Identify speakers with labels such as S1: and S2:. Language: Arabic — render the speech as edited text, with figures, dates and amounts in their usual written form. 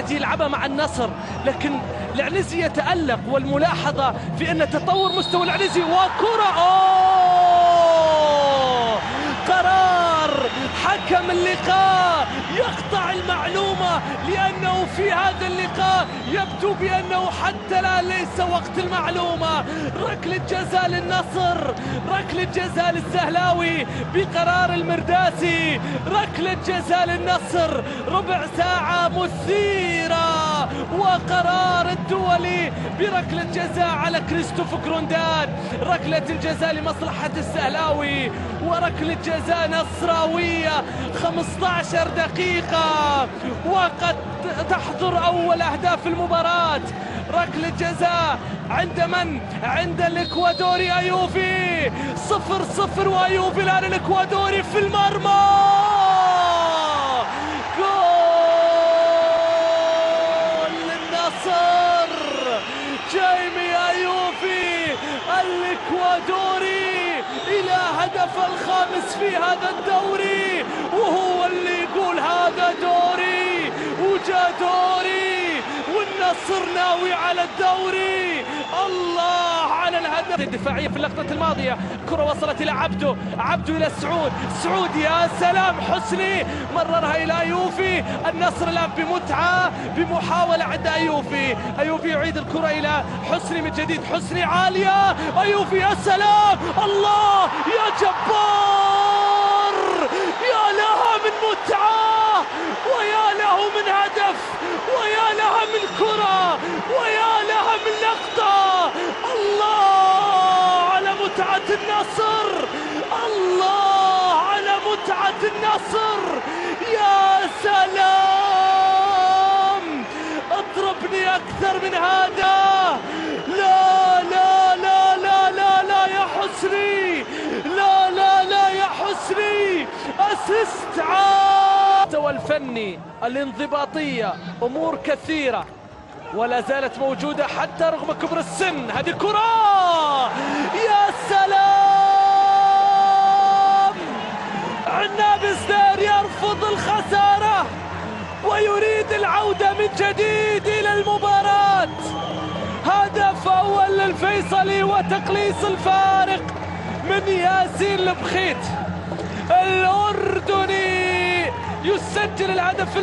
S1: العنزي يلعبها مع النصر، لكن العنزي يتألق، والملاحظة في أن تطور مستوى العنزي. وكرة قرار حكم اللقاء يقطع المعلومة، لأنه في هذا اللقاء يبدو بأنه حتى الآن ليس وقت المعلومة. ركلة جزاء للنصر، ركلة جزاء للسهلاوي بقرار المرداسي، ركلة جزاء للنصر، ربع ساعة مثيرة، وقرار الدولي بركلة جزاء على كريستوف كرونداد. ركلة الجزاء لمصلحة السهلاوي، وركلة جزاء نصراوية 15 دقيقة وقد تحضر أول أهداف المباراة. ركلة جزاء عند من؟ عند الإكوادوري أيوفي. 0-0 وأيوفي الآن الإكوادوري في المرمى. جول للنصر، جايمي أيوفي الإكوادوري إلى هدف الخامس في هذا الدوري، وهو اللي يقول هذا دوري وجا دوري، والنصر ناوي على الدوري. الله على الهدف الدفاعية في اللقطة الماضية. كرة وصلت إلى عبده إلى سعود، سعود يا سلام، حسني مررها إلى أيوفي. النصر الآن بمتعة بمحاولة عند أيوفي. أيوفي يعيد الكرة إلى حسني من جديد، حسني عالية، أيوفي يا سلام، الله يا جبار، يا لها من متعة، ويا له من هدف، ويا لها من كرة، ويا لها من لقطة. الله على متعة النصر، الله على متعة النصر، يا سلام، اضربني أكثر من هذا. لا لا لا لا لا لا يا حسني، لا لا لا يا حسني، أسست المستوى الفني، الانضباطية، أمور كثيرة ولا زالت موجودة حتى رغم كبر السن. هذه كرة يا سلام، عناب سدير يرفض الخسارة ويريد العودة من جديد إلى المباراة. هدف أول للفيصلي وتقليص الفارق من ياسين البخيت الأردني، يسجل الهدف.